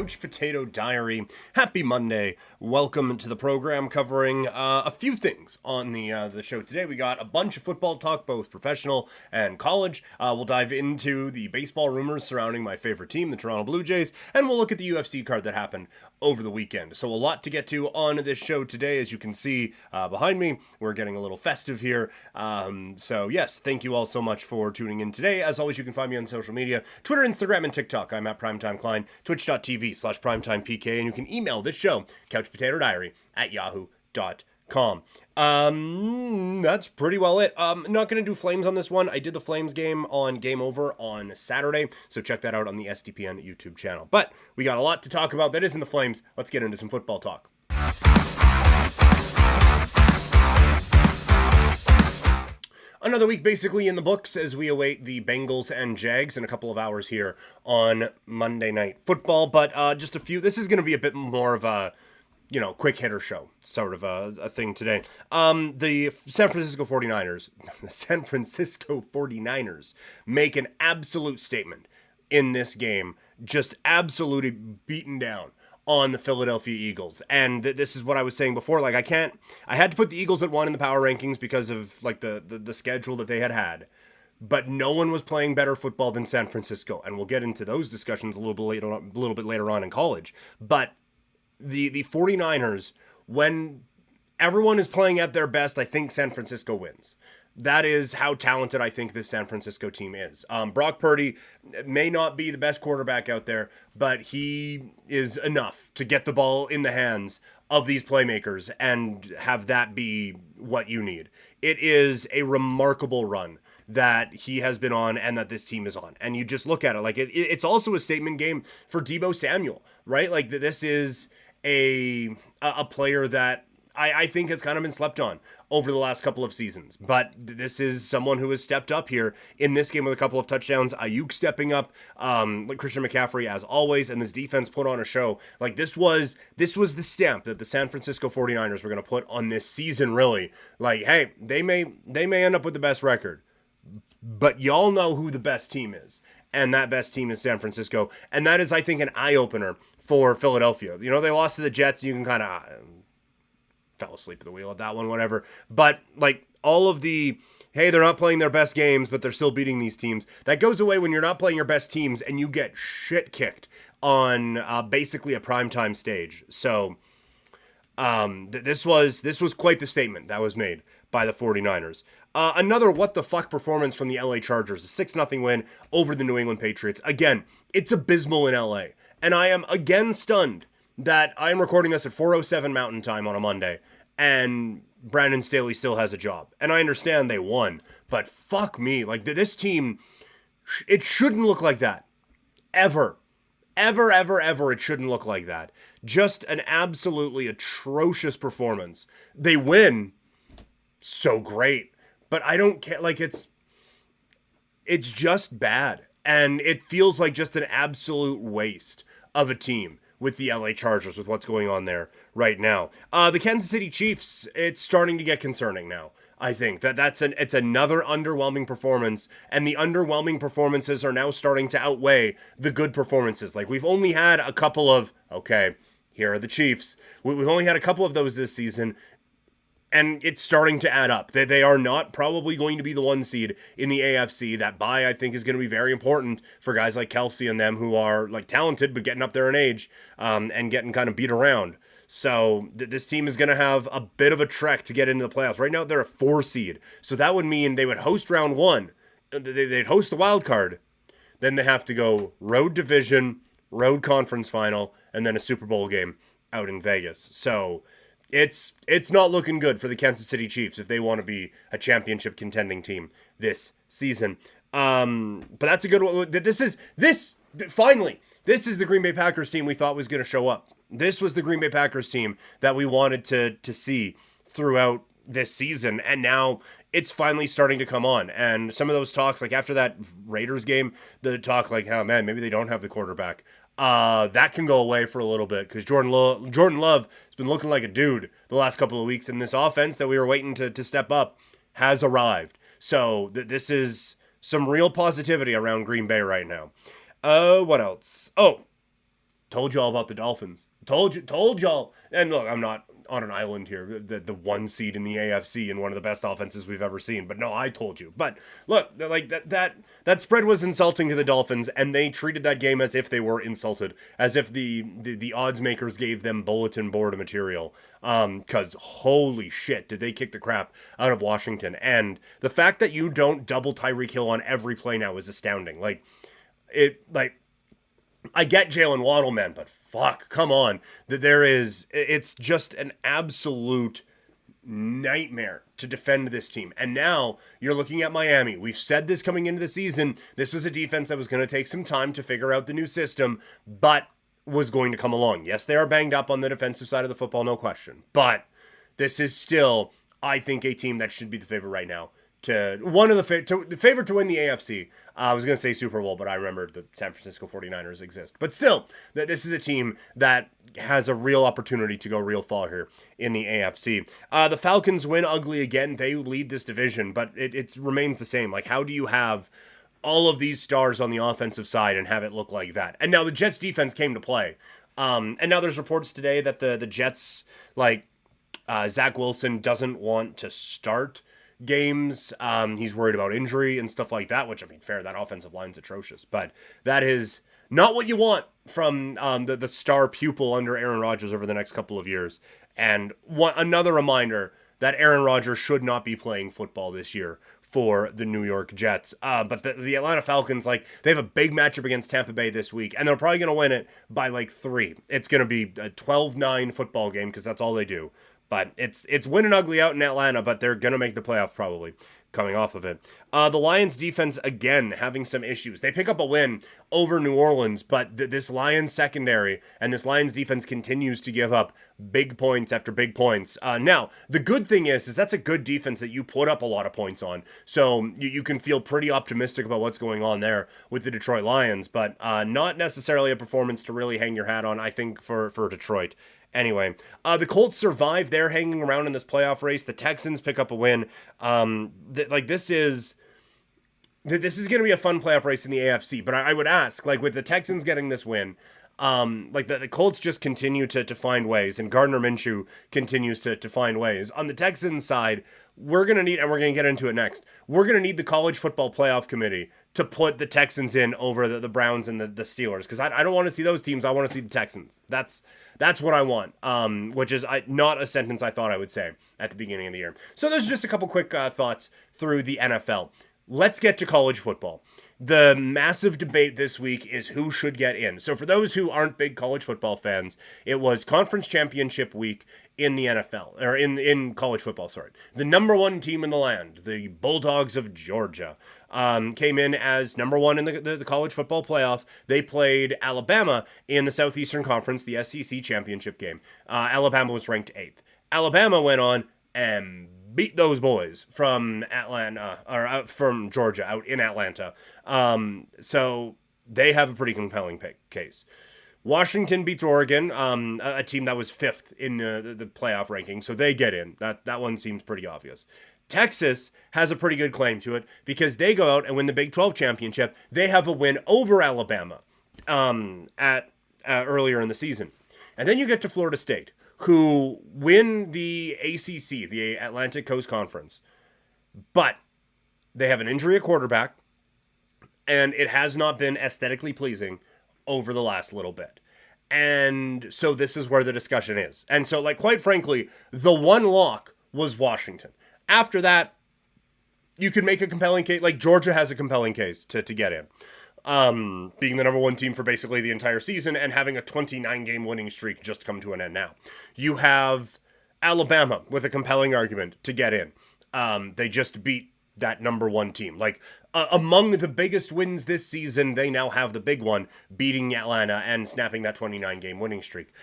Couch Potato Diary. Happy Monday. Welcome to the program covering a few things on the show today. We got a bunch of football talk, both professional and college. We'll dive into the baseball rumors surrounding my favorite team, the Toronto Blue Jays, and we'll look at the UFC card that happened over the weekend. So a lot to get to on this show today. As you can see behind me, we're getting a little festive here. So yes, thank you all so much for tuning in today. As always, you can find me on social media, Twitter, Instagram, and TikTok. I'm at Primetime Klein, twitch.tv/primetimepk, and you can email this show, couchpotatodiary@yahoo.com. That's pretty well it. Not going to do Flames on this one. I did the Flames game on Game Over on Saturday, so check that out on the SDPN YouTube channel. But we got a lot to talk about that isn't the Flames. Let's get into some football talk. Another week basically in the books as we await the Bengals and Jags in a couple of hours here on Monday Night Football. But just a few, this is going to be a bit more of a, quick hitter show sort of a thing today. The San Francisco 49ers make an absolute statement in this game, just absolutely beaten down on the Philadelphia Eagles. And this is what I was saying before. Like, I had to put the Eagles at 1 in the power rankings because of like the schedule that they had. But no one was playing better football than San Francisco. And we'll get into those discussions a little bit later on in college. But the 49ers, when everyone is playing at their best, I think San Francisco wins. That is how talented I think this San Francisco team is. Brock Purdy may not be the best quarterback out there, but he is enough to get the ball in the hands of these playmakers and have that be what you need. It is a remarkable run that he has been on and that this team is on. And you just look at it, like it's also a statement game for Deebo Samuel, right? Like this is a player that I think has kind of been slept on over the last couple of seasons. But this is someone who has stepped up here in this game with a couple of touchdowns. Ayuk stepping up, like Christian McCaffrey as always, and this defense put on a show. Like this was the stamp that the San Francisco 49ers were going to put on this season, really. Like, hey, they may end up with the best record, but y'all know who the best team is. And that best team is San Francisco. And that is, I think, an eye-opener for Philadelphia. They lost to the Jets. You can kind of fell asleep at the wheel at that one, whatever. But like all of the, hey, they're not playing their best games, but they're still beating these teams. That goes away when you're not playing your best teams and you get shit kicked on basically a primetime stage. So this was quite the statement that was made by the 49ers. Another what the fuck performance from the LA Chargers, a 6-0 win over the New England Patriots. Again, it's abysmal in LA. And I am again stunned that I am recording this at 4:07 Mountain Time on a Monday, and Brandon Staley still has a job. And I understand they won, but fuck me. Like, this team, it shouldn't look like that. Ever. Ever, ever, ever, it shouldn't look like that. Just an absolutely atrocious performance. They win, so great. But I don't care, like, it's just bad. And it feels like just an absolute waste of a team with the LA Chargers, with what's going on there right now. The Kansas City Chiefs, it's starting to get concerning now. I think it's another underwhelming performance, and the underwhelming performances are now starting to outweigh the good performances. Like, we've only had a couple of, okay, here are the Chiefs. We've only had a couple of those this season, and it's starting to add up. They are not probably going to be the 1 seed in the AFC. That bye, I think, is going to be very important for guys like Kelsey and them who are like talented but getting up there in age and getting kind of beat around. So this team is going to have a bit of a trek to get into the playoffs. Right now, they're a 4 seed. So that would mean they would host round 1. They'd host the wild card. Then they have to go road division, road conference final, and then a Super Bowl game out in Vegas. So it's not looking good for the Kansas City Chiefs if they want to be a championship contending team this season. But that's a good one. Finally, this is the Green Bay Packers team we thought was going to show up. This was the Green Bay Packers team that we wanted to see throughout this season. And now it's finally starting to come on. And some of those talks, like after that Raiders game, the talk like, oh man, maybe they don't have the quarterback. That can go away for a little bit because Jordan Love has been looking like a dude the last couple of weeks, and this offense that we were waiting to step up has arrived. So this is some real positivity around Green Bay right now. What else? Oh, Told you all about the Dolphins. Told y'all. And look, I'm not on an island here. The one seed in the AFC and one of the best offenses we've ever seen. But no, I told you. But look, like that spread was insulting to the Dolphins, and they treated that game as if they were insulted, as if the odds makers gave them bulletin board material. Because holy shit, did they kick the crap out of Washington? And the fact that you don't double Tyreek Hill on every play now is astounding. I get Jalen Waddle, man, but fuck, come on. It's just an absolute nightmare to defend this team. And now you're looking at Miami. We've said this coming into the season. This was a defense that was going to take some time to figure out the new system, but was going to come along. Yes, they are banged up on the defensive side of the football, no question. But this is still, I think, a team that should be the favorite right now. The favorite to win the AFC. I was going to say Super Bowl, but I remembered the San Francisco 49ers exist. But still, this is a team that has a real opportunity to go real far here in the AFC. The Falcons win ugly again. They lead this division, but it remains the same. Like, how do you have all of these stars on the offensive side and have it look like that? And now the Jets defense came to play. And now there's reports today that the Jets, Zach Wilson doesn't want to start games. He's worried about injury and stuff like that, which, I mean, fair, that offensive line's atrocious, but that is not what you want from the star pupil under Aaron Rodgers over the next couple of years. And another reminder that Aaron Rodgers should not be playing football this year for the New York Jets. But the Atlanta Falcons, they have a big matchup against Tampa Bay this week, and they're probably going to win it by 3. It's going to be a 12-9 football game because that's all they do. But it's winning ugly out in Atlanta, but they're going to make the playoffs probably coming off of it. The Lions defense, again, having some issues. They pick up a win over New Orleans, but this Lions secondary and this Lions defense continues to give up big points after big points. Now, the good thing is that's a good defense that you put up a lot of points on. So you can feel pretty optimistic about what's going on there with the Detroit Lions, but not necessarily a performance to really hang your hat on, I think, for Detroit. Anyway, the Colts survive. They're hanging around in this playoff race. The Texans pick up a win. This is going to be a fun playoff race in the AFC. But I would ask, with the Texans getting this win, the Colts just continue to find ways, and Gardner Minshew continues to find ways. On the Texans side, we're going to need, and we're going to get into it next, we're going to need the College Football Playoff Committee to put the Texans in over the Browns and the Steelers, because I don't want to see those teams. I want to see the Texans. That's what I want, which is not a sentence I thought I would say at the beginning of the year. So there's just a couple quick thoughts through the NFL. Let's get to college football. The massive debate this week is who should get in. So for those who aren't big college football fans, it was conference championship week in the NFL, or in college football, sorry. The number one team in the land, the Bulldogs of Georgia, came in as number one in the college football playoff. They played Alabama in the Southeastern Conference, the SEC championship game. Alabama was ranked 8th. Alabama went on and beat those boys from Atlanta, or from Georgia, out in Atlanta. So they have a pretty compelling case. Washington beats Oregon, a team that was 5th in the playoff ranking, so they get in. That one seems pretty obvious. Texas has a pretty good claim to it because they go out and win the Big 12 championship. They have a win over Alabama earlier in the season. And then you get to Florida State, who win the ACC, the Atlantic Coast Conference. But they have an injury at quarterback, and it has not been aesthetically pleasing over the last little bit. And so this is where the discussion is. And so, quite frankly, the one lock was Washington. After that, you can make a compelling case. Georgia has a compelling case to get in. Being the number one team for basically the entire season and having a 29-game winning streak just come to an end now. You have Alabama with a compelling argument to get in. They just beat that number one team. Among the biggest wins this season, they now have the big one, beating Atlanta and snapping that 29-game winning streak.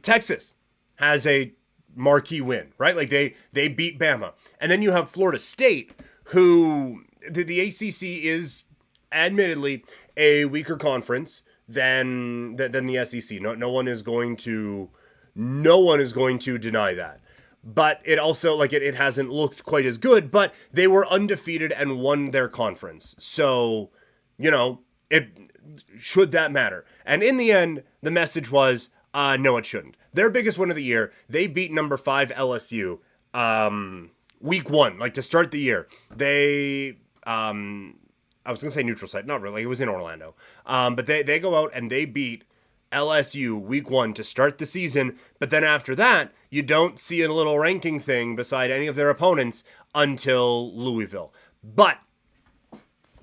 Texas has a marquee win, right? They beat Bama. And then you have Florida State, who the ACC is admittedly a weaker conference than the SEC. No one is going to deny that. But it also, it hasn't looked quite as good, but they were undefeated and won their conference. So, should that matter? And in the end, the message was, no, it shouldn't. Their biggest win of the year, they beat number 5 LSU week 1, like to start the year. They, I was going to say neutral site, not really, it was in Orlando. But they go out and they beat LSU week 1 to start the season, but then after that, you don't see a little ranking thing beside any of their opponents until Louisville. But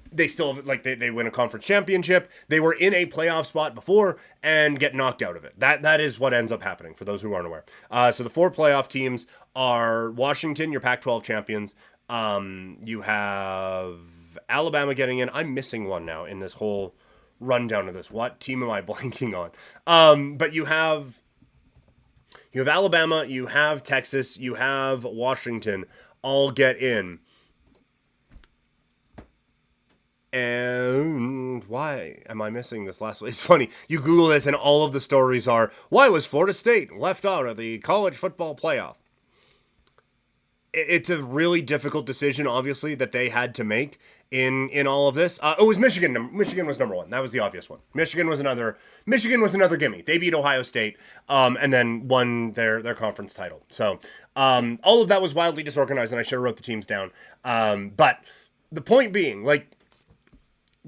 they still, like, they win a conference championship. They were in a playoff spot before and get knocked out of it. That is what ends up happening, for those who aren't aware. So the 4 playoff teams are Washington, your Pac-12 champions. You have Alabama getting in. I'm missing one now in this whole rundown of this. What team am I blanking on? But you have Alabama, you have Texas, you have Washington all get in. And why am I missing this last one? It's funny. You Google this and all of the stories are, why was Florida State left out of the college football playoff? It's a really difficult decision, obviously, that they had to make in all of this. It was Michigan. Michigan was number 1. That was the obvious one. Michigan was another gimme. They beat Ohio State and then won their conference title. So all of that was wildly disorganized, and I should have wrote the teams down. But the point being, like,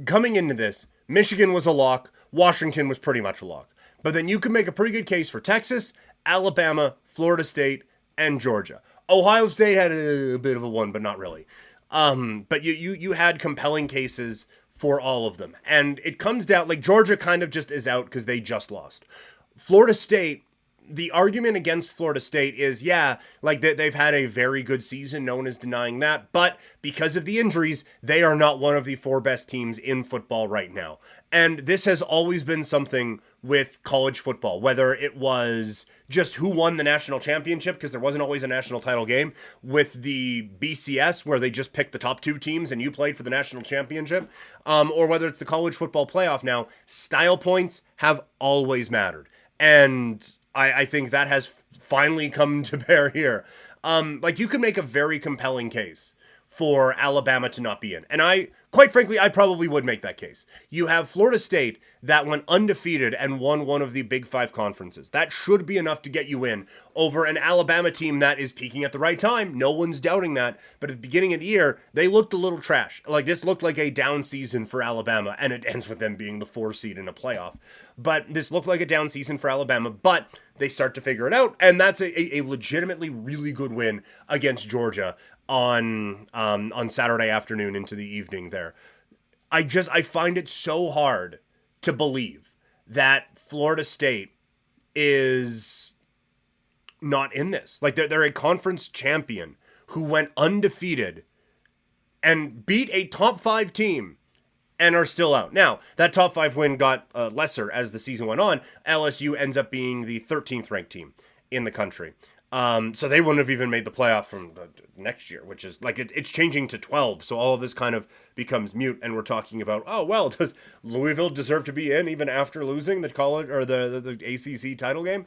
coming into this, Michigan was a lock. Washington was pretty much a lock. But then you could make a pretty good case for Texas, Alabama, Florida State, and Georgia. Ohio State had a bit of a one, but not really. But you had compelling cases for all of them. And it comes down, like, Georgia kind of just is out because they just lost. Florida State, the argument against Florida State is, yeah, like they've had a very good season. No one is denying that. But because of the injuries, they are not one of the 4 best teams in football right now. And this has always been something with college football, whether it was just who won the national championship, because there wasn't always a national title game, with the BCS, where they just picked the top 2 teams and you played for the national championship, or whether it's the college football playoff now, style points have always mattered. And I think that has finally come to bear here. Like, you could make a very compelling case for Alabama to not be in. And quite frankly, I probably would make that case. You have Florida State that went undefeated and won one of the Big 5 conferences. That should be enough to get you in over an Alabama team that is peaking at the right time. No one's doubting that. But at the beginning of the year, they looked a little trash. Like, this looked like a down season for Alabama, and it ends with them being the 4 seed in a playoff. But this looked like a down season for Alabama, but they start to figure it out, and that's a legitimately really good win against Georgia on Saturday afternoon into the evening there. I find it so hard to believe that Florida State is not in this. Like, they're a conference champion who went undefeated and beat a top 5 team and are still out. Now, that top 5 win got lesser as the season went on. LSU ends up being the 13th ranked team in the country. So they wouldn't have even made the playoff from next year, which is like, it's changing to 12. So all of this kind of becomes mute. And we're talking about, oh, well, does Louisville deserve to be in even after losing the college or the ACC title game,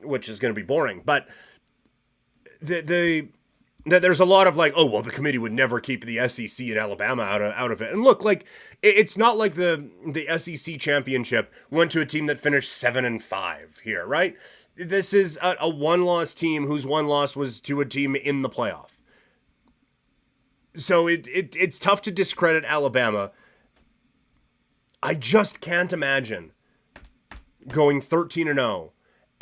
which is going to be boring. But there's a lot of like, oh, well, the committee would never keep the SEC and Alabama out of it. And look, like, it's not like the SEC championship went to a team that finished 7-5 here, right? This is a one-loss team whose one loss was to a team in the playoff. So it's tough to discredit Alabama. I just can't imagine going 13-0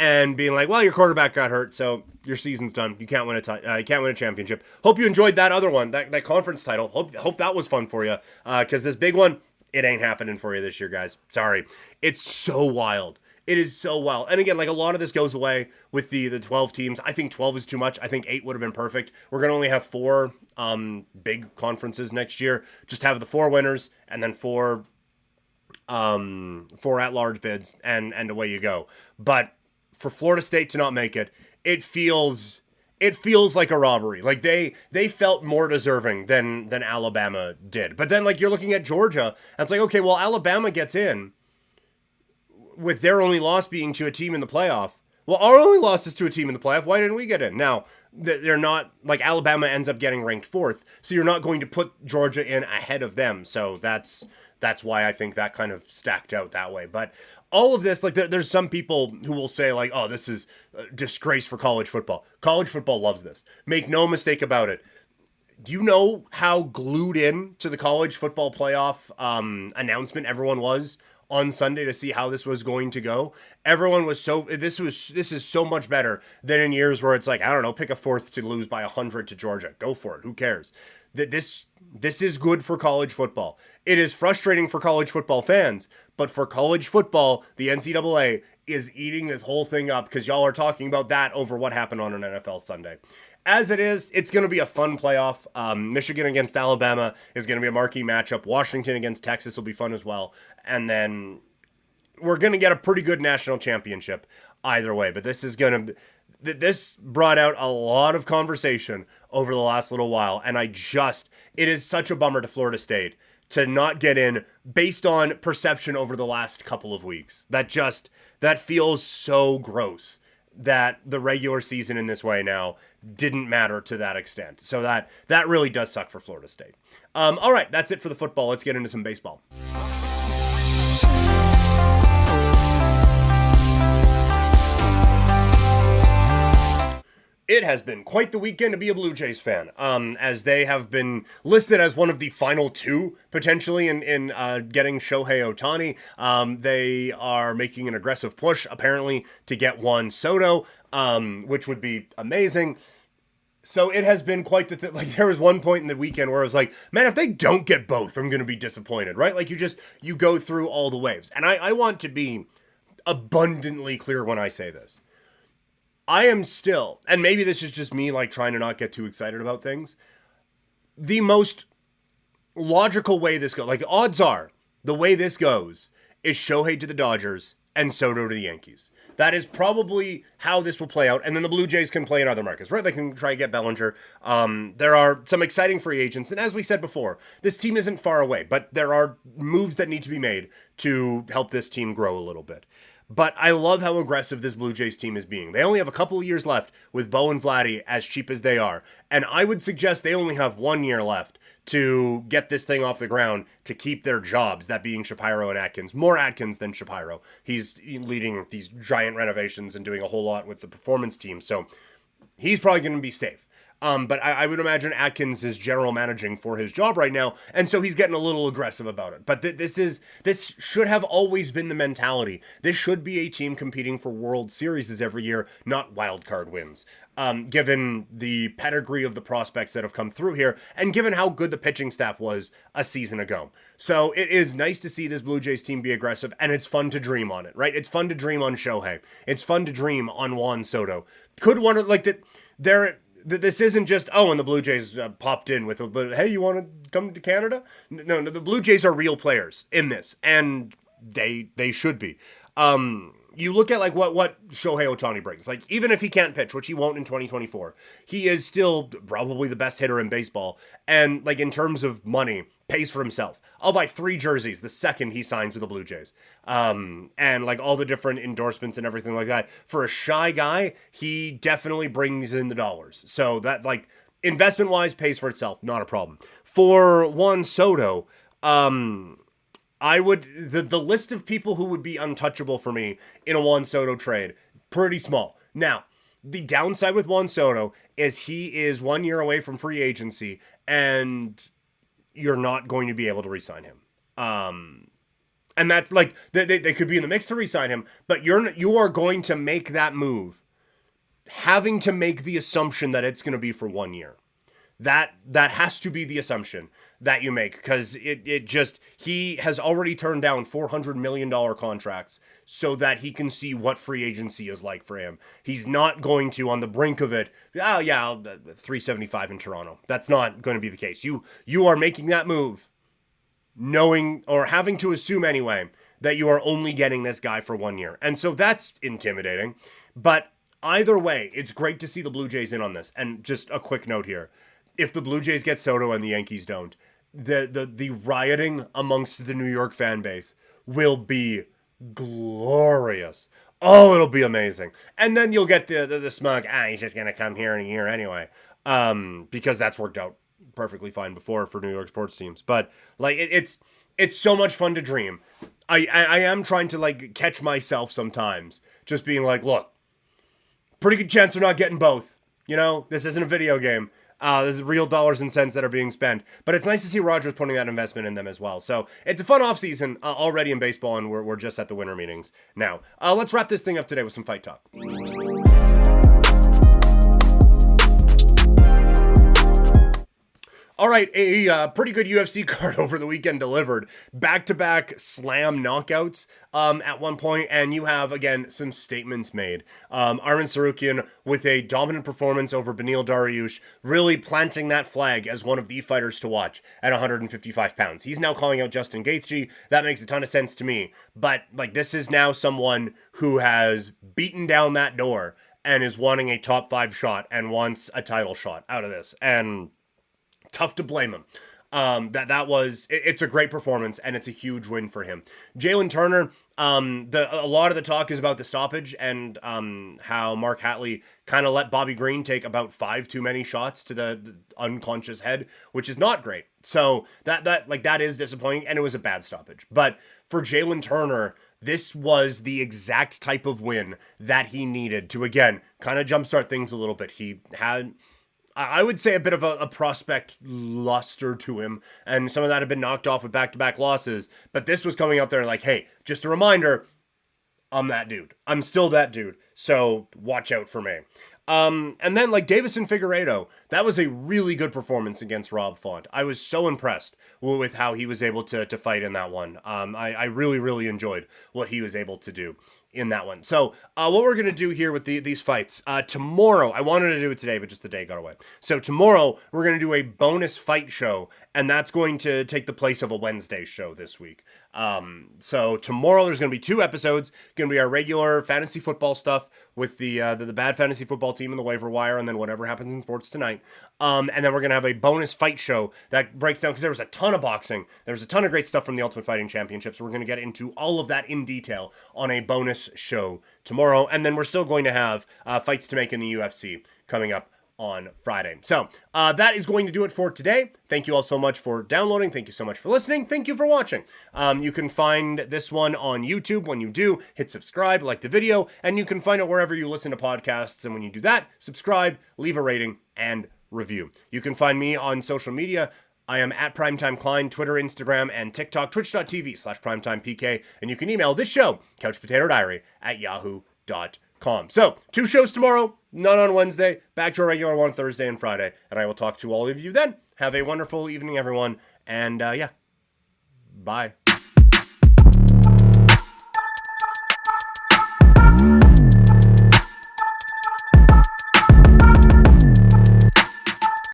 and being like, well, your quarterback got hurt, so your season's done. You can't win a championship. Hope you enjoyed that other one, that conference title. Hope that was fun for you, because this big one, it ain't happening for you this year, guys. Sorry. It's so wild. It is so wild. And again, like, a lot of this goes away with the 12 teams. I think 12 is too much. I think 8 would have been perfect. We're going to only have 4 big conferences next year. Just have the 4 winners and then 4 at-large bids, and away you go. But for Florida State to not make it, it feels like a robbery. Like, they felt more deserving than Alabama did. But then, like, you're looking at Georgia, and it's like, okay, well, Alabama gets in with their only loss being to a team in the playoff. Well, our only loss is to a team in the playoff. Why didn't we get in? Now, they're not, like, Alabama ends up getting ranked 4th, so you're not going to put Georgia in ahead of them. So that's that's why I think that kind of stacked out that way. But all of this, like, there's some people who will say, like, oh, this is a disgrace for college football. College football loves this. Make no mistake about it. Do you know how glued in to the college football playoff announcement everyone was on Sunday to see how this was going to go? Everyone was this is so much better than in years where it's like, I don't know, pick a fourth to lose by 100 to Georgia. Go for it. Who cares? This is good for college football. It is frustrating for college football fans, but for college football, the NCAA is eating this whole thing up because y'all are talking about that over what happened on an NFL Sunday. As it is, it's going to be a fun playoff. Michigan against Alabama is going to be a marquee matchup. Washington against Texas will be fun as well. And then we're going to get a pretty good national championship either way. But this brought out a lot of conversation over the last little while. And it is such a bummer to Florida State to not get in based on perception over the last couple of weeks. That feels so gross that the regular season in this way now didn't matter to that extent. So that really does suck for Florida State. All right, that's it for the football. Let's get into some baseball. It has been quite the weekend to be a Blue Jays fan, as they have been listed as one of the final two, potentially, in getting Shohei Ohtani. They are making an aggressive push, apparently, to get Juan Soto, which would be amazing. So it has been quite the thing. Like, there was one point in the weekend where I was like, man, if they don't get both, I'm going to be disappointed, right? Like, you go through all the waves. And I want to be abundantly clear when I say this. I am still, and maybe this is just me, like, trying to not get too excited about things, the most logical way this goes, like, the odds are, the way this goes is Shohei to the Dodgers and Soto to the Yankees. That is probably how this will play out, and then the Blue Jays can play in other markets, right? They can try to get Bellinger. There are some exciting free agents, and as we said before, this team isn't far away, but there are moves that need to be made to help this team grow a little bit. But I love how aggressive this Blue Jays team is being. They only have a couple of years left with Bo and Vladdy, as cheap as they are. And I would suggest they only have 1 year left to get this thing off the ground to keep their jobs, that being Shapiro and Atkins. More Atkins than Shapiro. He's leading these giant renovations and doing a whole lot with the performance team. So he's probably going to be safe. But I would imagine Atkins is general managing for his job right now, and so he's getting a little aggressive about it. But this should have always been the mentality. This should be a team competing for World Series every year, not wild card wins. Given the pedigree of the prospects that have come through here, and given how good the pitching staff was a season ago. So it is nice to see this Blue Jays team be aggressive, and it's fun to dream on it, right? It's fun to dream on Shohei. It's fun to dream on Juan Soto. Could one, like, that there... This isn't just, and the Blue Jays popped in with, hey, you want to come to Canada? No, the Blue Jays are real players in this, and they should be. You look at, like, what Shohei Ohtani brings. Like, even if he can't pitch, which he won't in 2024, he is still probably the best hitter in baseball. And, like, in terms of money, pays for himself. I'll buy 3 jerseys the second he signs with the Blue Jays. And, like, all the different endorsements and everything like that. For a shy guy, he definitely brings in the dollars. So that, like, investment-wise, pays for itself. Not a problem. For Juan Soto, I would, the list of people who would be untouchable for me in a Juan Soto trade, pretty small. Now, the downside with Juan Soto is he is 1 year away from free agency, and you're not going to be able to re-sign him. And that's, like, they could be in the mix to re-sign him, but you are going to make that move having to make the assumption that it's going to be for 1 year. That has to be the assumption that you make, because he has already turned down $400 million contracts so that he can see what free agency is like for him. He's not going to, on the brink of it, I'll 375 in Toronto. That's not going to be the case. You are making that move knowing, or having to assume anyway, that you are only getting this guy for 1 year. And so that's intimidating. But either way, it's great to see the Blue Jays in on this. And just a quick note here. If the Blue Jays get Soto and the Yankees don't, the rioting amongst the New York fan base will be glorious. Oh, it'll be amazing. And then you'll get the smug, he's just going to come here in a year anyway. Because that's worked out perfectly fine before for New York sports teams. But, like, it's it's so much fun to dream. I am trying to like catch myself sometimes, just being like, look, pretty good chance they're not getting both. You know, this isn't a video game. This is real dollars and cents that are being spent. But it's nice to see Rogers putting that investment in them as well. So it's a fun offseason already in baseball, and we're just at the winter meetings now. Let's wrap this thing up today with some fight talk. All right, a pretty good UFC card over the weekend delivered. Back-to-back slam knockouts at one point, and you have, again, some statements made. Arman Tsarukyan with a dominant performance over Beneil Dariush, really planting that flag as one of the fighters to watch at 155 pounds. He's now calling out Justin Gaethje. That makes a ton of sense to me. But, like, this is now someone who has beaten down that door and is wanting a top 5 shot and wants a title shot out of this. And tough to blame him. It's a great performance, and it's a huge win for him. Jalen Turner, a lot of the talk is about the stoppage and how Mark Hatley kind of let Bobby Green take about 5 too many shots to the unconscious head, which is not great. So that is disappointing, and it was a bad stoppage. But for Jalen Turner, this was the exact type of win that he needed to, again, kind of jumpstart things a little bit. He had, I would say, a bit of a prospect luster to him, and some of that had been knocked off with back-to-back losses, but this was coming out there like, hey, just a reminder, I'm that dude. I'm still that dude, so watch out for me. And then, like, Davison Figueiredo, that was a really good performance against Rob Font. I was so impressed with how he was able to fight in that one. I really, really enjoyed what he was able to do in that one. So what we're going to do here with these fights, tomorrow, I wanted to do it today, but just the day got away. So tomorrow, we're going to do a bonus fight show, and that's going to take the place of a Wednesday show this week. So tomorrow, there's going to be 2 episodes. Going to be our regular fantasy football stuff with the bad fantasy football team and the waiver wire, and then whatever happens in sports tonight. And then we're going to have a bonus fight show that breaks down, because there was a ton of boxing. There was a ton of great stuff from the Ultimate Fighting Championships. We're going to get into all of that in detail on a bonus show tomorrow. And then we're still going to have fights to make in the UFC coming up on Friday. So that is going to do it for today. Thank you all so much for downloading. Thank you so much for listening. Thank you for watching. You can find this one on YouTube. When you do, hit subscribe, like the video, and you can find it wherever you listen to podcasts. And when you do that, subscribe, leave a rating, and review. You can find me on social media. I am at Primetime Klein, Twitter, Instagram, and TikTok, twitch.tv/primetimepk. And you can email this show, couchpotatodiary@yahoo.com. So, 2 shows tomorrow, none on Wednesday, back to our regular one Thursday and Friday. And I will talk to all of you then. Have a wonderful evening, everyone. And yeah, bye.